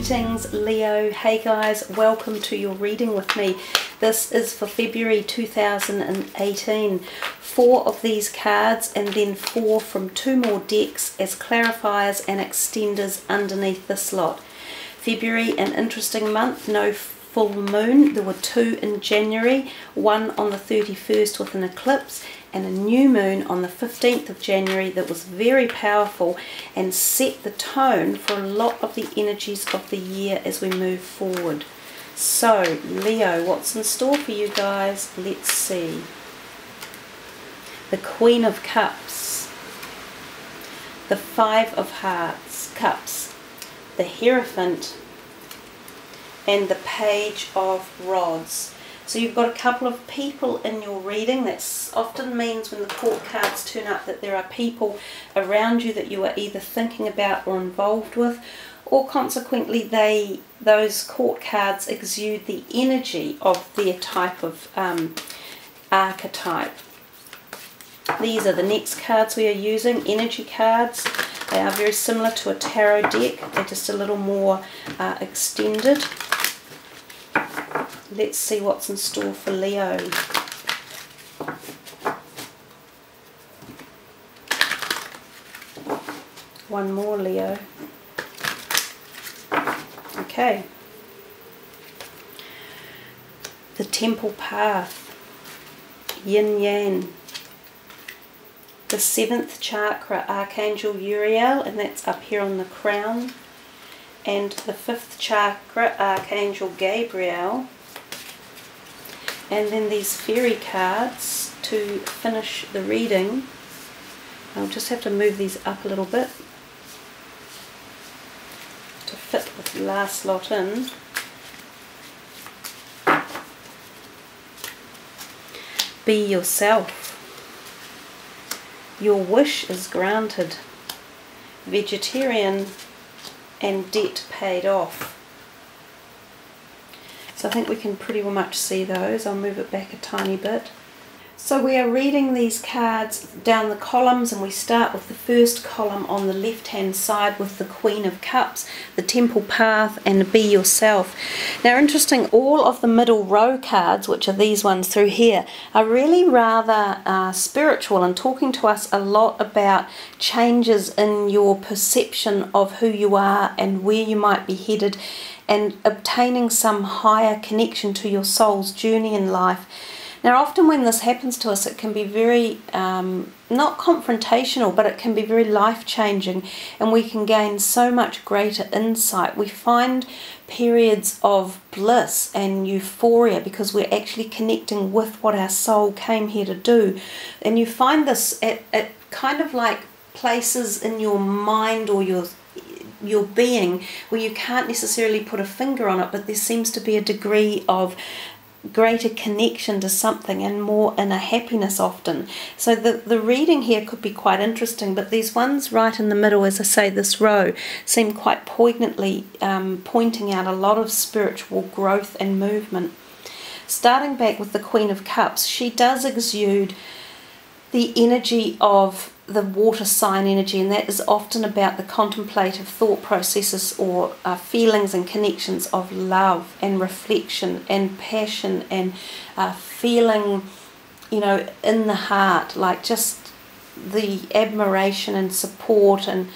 Greetings Leo. Hey guys, welcome to your reading with me. This is for February 2018. 4 of these cards and then 4 from 2 more decks as clarifiers and extenders underneath this lot. February, an interesting month, no full moon. There were 2 in January, one on the 31st with an eclipse, and a new moon on the 15th of January that was very powerful and set the tone for a lot of the energies of the year as we move forward. So, Leo, what's in store for you guys? Let's see. The Queen of Cups, the 5 of Cups, the Hierophant, and the Page of Rods. So you've got a couple of people in your reading. That often means when the court cards turn up that there are people around you that you are either thinking about or involved with, or consequently those court cards exude the energy of their type of archetype. These are the next cards we are using, energy cards. They are very similar to a tarot deck. They're just a little more extended. Let's see what's in store for Leo. One more, Leo. Okay. The Temple Path, Yin Yang. The 7th chakra, Archangel Uriel, and that's up here on the crown. And the 5th chakra, Archangel Gabriel. And then these fairy cards to finish the reading. I'll just have to move these up a little bit to fit the last lot in. Be yourself. Your wish is granted. Vegetarian and debt paid off. So I think we can pretty much see those. I'll move it back a tiny bit. So we are reading these cards down the columns, and we start with the first column on the left hand side with the Queen of Cups, the Temple Path, and Be Yourself. Now interesting, all of the middle row cards, which are these ones through here, are really rather spiritual and talking to us a lot about changes in your perception of who you are and where you might be headed, and obtaining some higher connection to your soul's journey in life. Now often when this happens to us, it can be very, not confrontational, but it can be very life-changing, and we can gain so much greater insight. We find periods of bliss and euphoria because we're actually connecting with what our soul came here to do. And you find this at kind of like places in your mind or your being where you can't necessarily put a finger on it, but there seems to be a degree of greater connection to something and more inner happiness often. So the reading here could be quite interesting, but these ones right in the middle, as I say, this row, seem quite poignantly pointing out a lot of spiritual growth and movement. Starting back with the Queen of Cups, she does exude the energy of the water sign energy, and that is often about the contemplative thought processes or feelings and connections of love and reflection and passion and feeling, you know, in the heart, like just the admiration and support and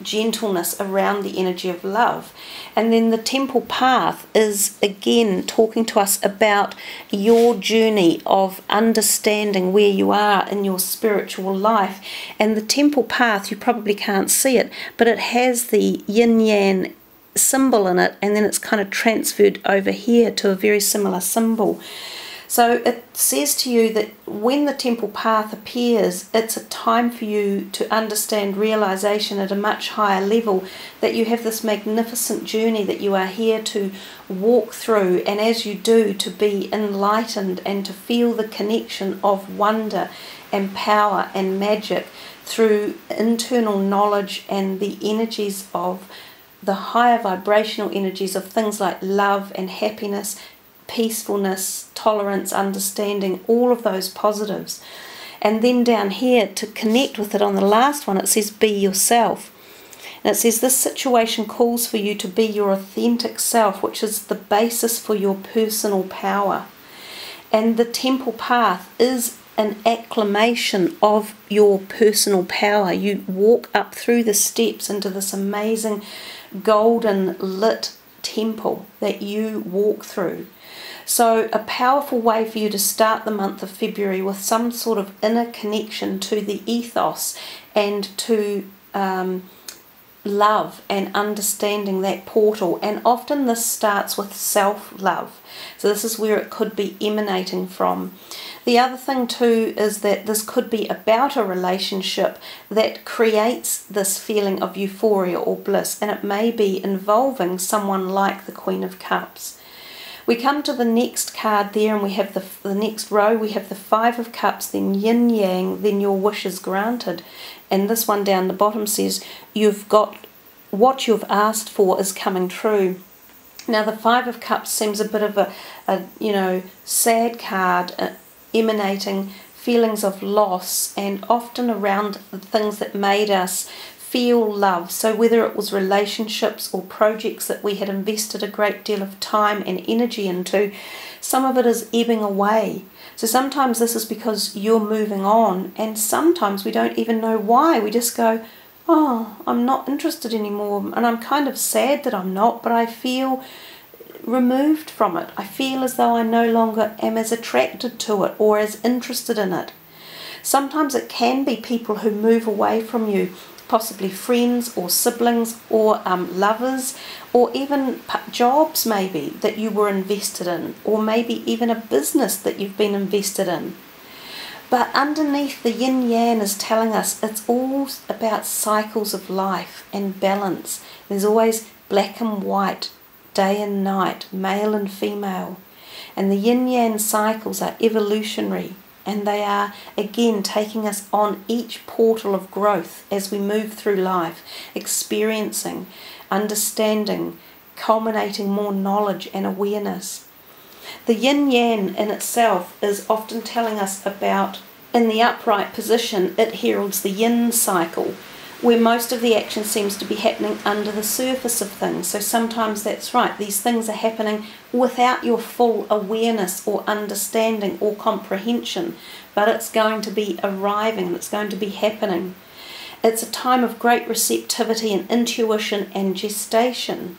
gentleness around the energy of love. And then the Temple Path is again talking to us about your journey of understanding where you are in your spiritual life. And the Temple Path, you probably can't see it, but it has the yin yang symbol in it, and then it's kind of transferred over here to a very similar symbol. So it says to you that when the Temple Path appears, it's a time for you to understand realization at a much higher level, that you have this magnificent journey that you are here to walk through, and as you do, to be enlightened and to feel the connection of wonder and power and magic through internal knowledge and the energies of the higher vibrational energies of things like love and happiness, peacefulness, tolerance, understanding, all of those positives. And then down here, to connect with it on the last one, it says be yourself. And it says this situation calls for you to be your authentic self, which is the basis for your personal power. And the temple path is an acclamation of your personal power. You walk up through the steps into this amazing golden lit temple that you walk through. So a powerful way for you to start the month of February with some sort of inner connection to the ethos and to love and understanding that portal. And often this starts with self-love. So this is where it could be emanating from. The other thing too is that this could be about a relationship that creates this feeling of euphoria or bliss, and it may be involving someone like the Queen of Cups. We come to the next card there, and we have the next row, we have the Five of Cups, then Yin Yang, then your wish is granted. And this one down the bottom says you've got what you've asked for is coming true. Now the Five of Cups seems a bit of a sad card, emanating feelings of loss, and often around the things that made us feel love. So whether it was relationships or projects that we had invested a great deal of time and energy into, some of it is ebbing away. So sometimes this is because you're moving on, and sometimes we don't even know why. We just go, oh, I'm not interested anymore, and I'm kind of sad that I'm not, but I feel removed from it. I feel as though I no longer am as attracted to it or as interested in it. Sometimes it can be people who move away from you, possibly friends or siblings or lovers, or even jobs maybe that you were invested in, or maybe even a business that you've been invested in. But underneath, the yin yang is telling us it's all about cycles of life and balance. There's always black and white, day and night, male and female. And the yin yang cycles are evolutionary, and they are again taking us on each portal of growth as we move through life, experiencing, understanding, culminating more knowledge and awareness. The yin yang in itself is often telling us about, in the upright position, it heralds the yin cycle, where most of the action seems to be happening under the surface of things. So sometimes that's right, these things are happening without your full awareness or understanding or comprehension, but it's going to be arriving and it's going to be happening. It's a time of great receptivity and intuition and gestation.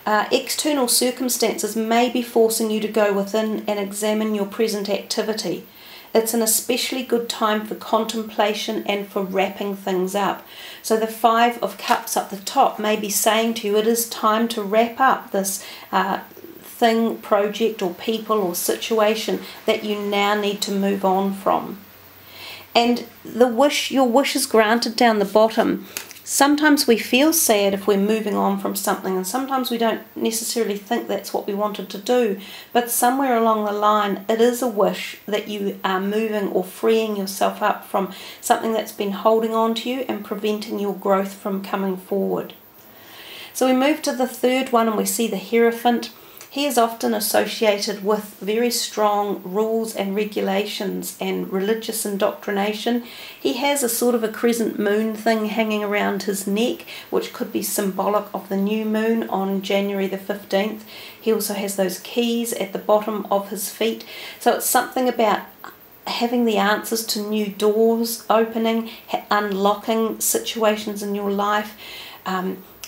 External circumstances may be forcing you to go within and examine your present activity. It's an especially good time for contemplation and for wrapping things up. So the Five of Cups up the top may be saying to you, it is time to wrap up this thing, project or people or situation that you now need to move on from. And your wish is granted down the bottom. Sometimes we feel sad if we're moving on from something, and sometimes we don't necessarily think that's what we wanted to do, but somewhere along the line it is a wish that you are moving or freeing yourself up from something that's been holding on to you and preventing your growth from coming forward. So we move to the third one, and we see the Hierophant. He is often associated with very strong rules and regulations and religious indoctrination. He has a sort of a crescent moon thing hanging around his neck, which could be symbolic of the new moon on January the 15th. He also has those keys at the bottom of his feet. So it's something about having the answers to new doors opening, unlocking situations in your life.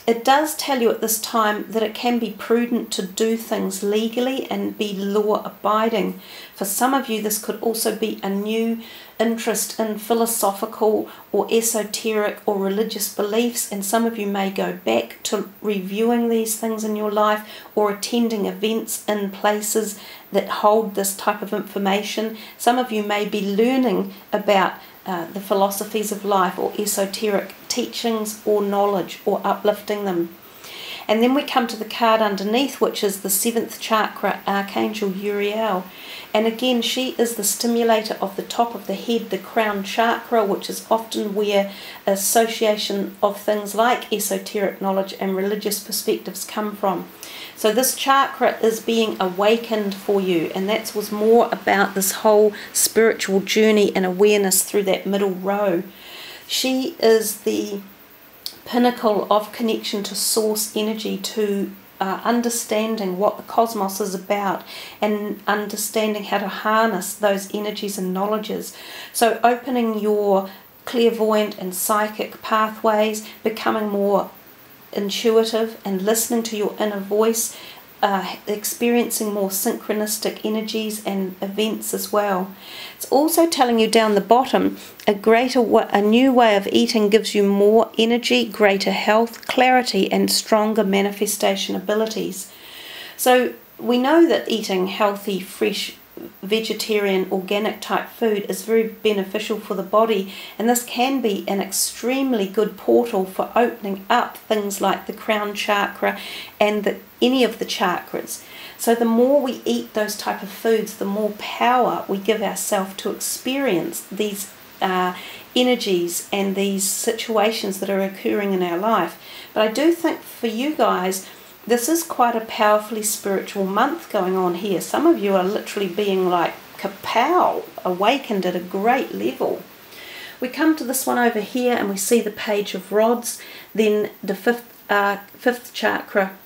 It does tell you at this time that it can be prudent to do things legally and be law-abiding. For some of you, this could also be a new interest in philosophical or esoteric or religious beliefs, and some of you may go back to reviewing these things in your life or attending events in places that hold this type of information. Some of you may be learning about the philosophies of life or esoteric teachings or knowledge, or uplifting them. And then we come to the card underneath, which is the 7th chakra, Archangel Uriel. And again, she is the stimulator of the top of the head, the crown chakra, which is often where association of things like esoteric knowledge and religious perspectives come from. So this chakra is being awakened for you, and that was more about this whole spiritual journey and awareness through that middle row. She is the pinnacle of connection to source energy, to understanding what the cosmos is about and understanding how to harness those energies and knowledges. So opening your clairvoyant and psychic pathways, becoming more intuitive and listening to your inner voice, experiencing more synchronistic energies and events as well. It's also telling you down the bottom, a new way of eating gives you more energy, greater health, clarity and stronger manifestation abilities. So we know that eating healthy, fresh, vegetarian, organic type food is very beneficial for the body, and this can be an extremely good portal for opening up things like the crown chakra and any of the chakras. So the more we eat those type of foods, the more power we give ourselves to experience these energies and these situations that are occurring in our life. But I do think for you guys, this is quite a powerfully spiritual month going on here. Some of you are literally being like kapow, awakened at a great level. We come to this one over here and we see the Page of Rods, then the fifth chakra,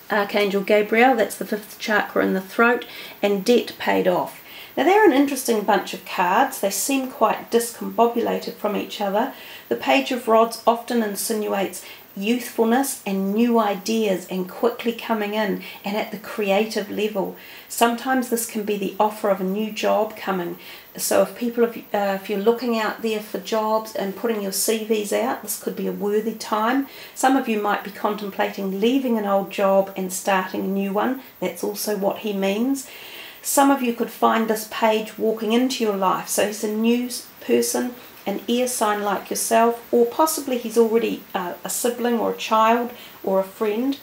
Archangel Gabriel, that's the fifth chakra in the throat, and debt paid off. Now they're an interesting bunch of cards. They seem quite discombobulated from each other. The Page of Rods often insinuates youthfulness and new ideas and quickly coming in and at the creative level. Sometimes this can be the offer of a new job coming. So if you're looking out there for jobs and putting your CVs out, this could be a worthy time. Some of you might be contemplating leaving an old job and starting a new one. That's also what he means. Some of you could find this page walking into your life. So he's a new person, an air sign like yourself, or possibly he's already a sibling or a child or a friend,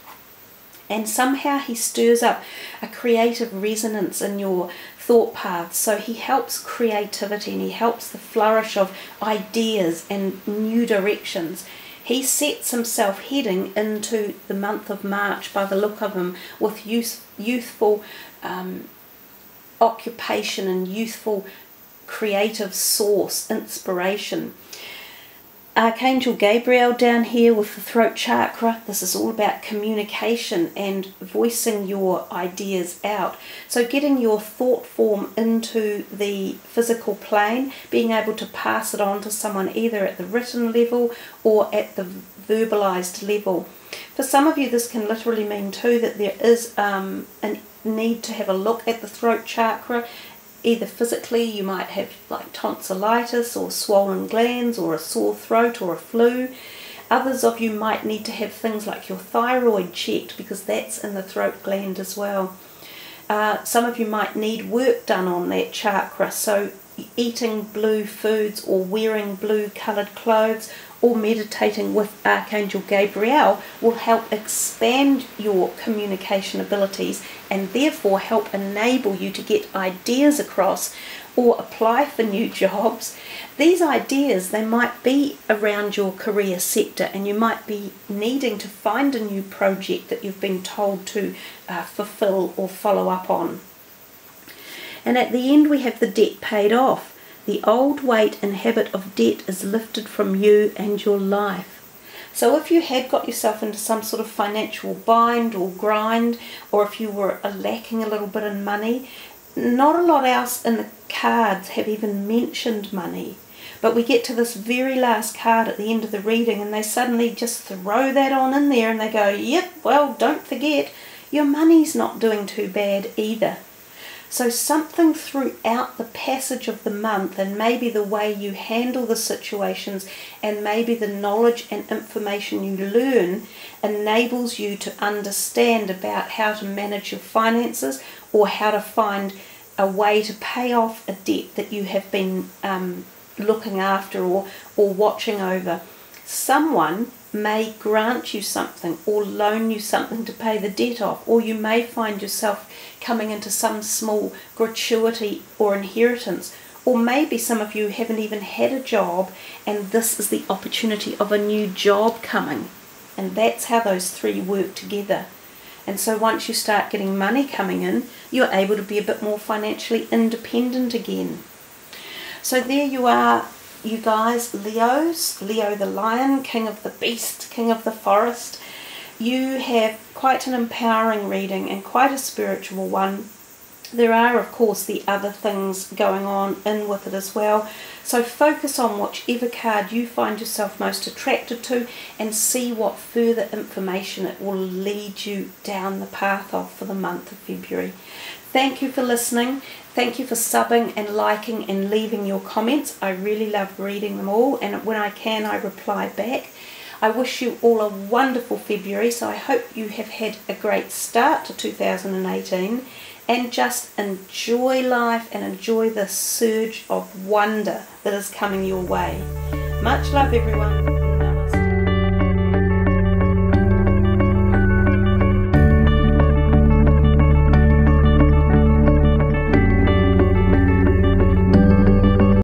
and somehow he stirs up a creative resonance in your thought path. So he helps creativity and he helps the flourish of ideas and new directions. He sets himself heading into the month of March, by the look of him, with youthful occupation and youthful creative source, inspiration. Archangel Gabriel down here with the throat chakra, this is all about communication and voicing your ideas out. So getting your thought form into the physical plane, being able to pass it on to someone either at the written level or at the verbalized level. For some of you this can literally mean too that there is a need to have a look at the throat chakra. Either physically, you might have like tonsillitis or swollen glands or a sore throat or a flu. Others of you might need to have things like your thyroid checked, because that's in the throat gland as well. Some of you might need work done on that chakra, so eating blue foods or wearing blue coloured clothes or meditating with Archangel Gabriel will help expand your communication abilities and therefore help enable you to get ideas across or apply for new jobs. These ideas, they might be around your career sector, and you might be needing to find a new project that you've been told to fulfill or follow up on. And at the end we have the debt paid off. The old weight and habit of debt is lifted from you and your life. So if you had got yourself into some sort of financial bind or grind, or if you were lacking a little bit in money, not a lot else in the cards have even mentioned money. But we get to this very last card at the end of the reading and they suddenly just throw that on in there and they go, yep, well, don't forget, your money's not doing too bad either. So something throughout the passage of the month, and maybe the way you handle the situations and maybe the knowledge and information you learn, enables you to understand about how to manage your finances or how to find a way to pay off a debt that you have been looking after or watching over. Someone may grant you something or loan you something to pay the debt off, or you may find yourself coming into some small gratuity or inheritance, or maybe some of you haven't even had a job and this is the opportunity of a new job coming, and that's how those three work together. And so once you start getting money coming in, you're able to be a bit more financially independent again. So there you are, you guys, Leos, Leo the lion, king of the beast, king of the forest, you have quite an empowering reading and quite a spiritual one. There are, of course, the other things going on in with it as well. So focus on whichever card you find yourself most attracted to and see what further information it will lead you down the path of for the month of February. Thank you for listening. Thank you for subbing and liking and leaving your comments. I really love reading them all, and when I can, I reply back. I wish you all a wonderful February, so I hope you have had a great start to 2018. And just enjoy life and enjoy the surge of wonder that is coming your way. Much love, everyone.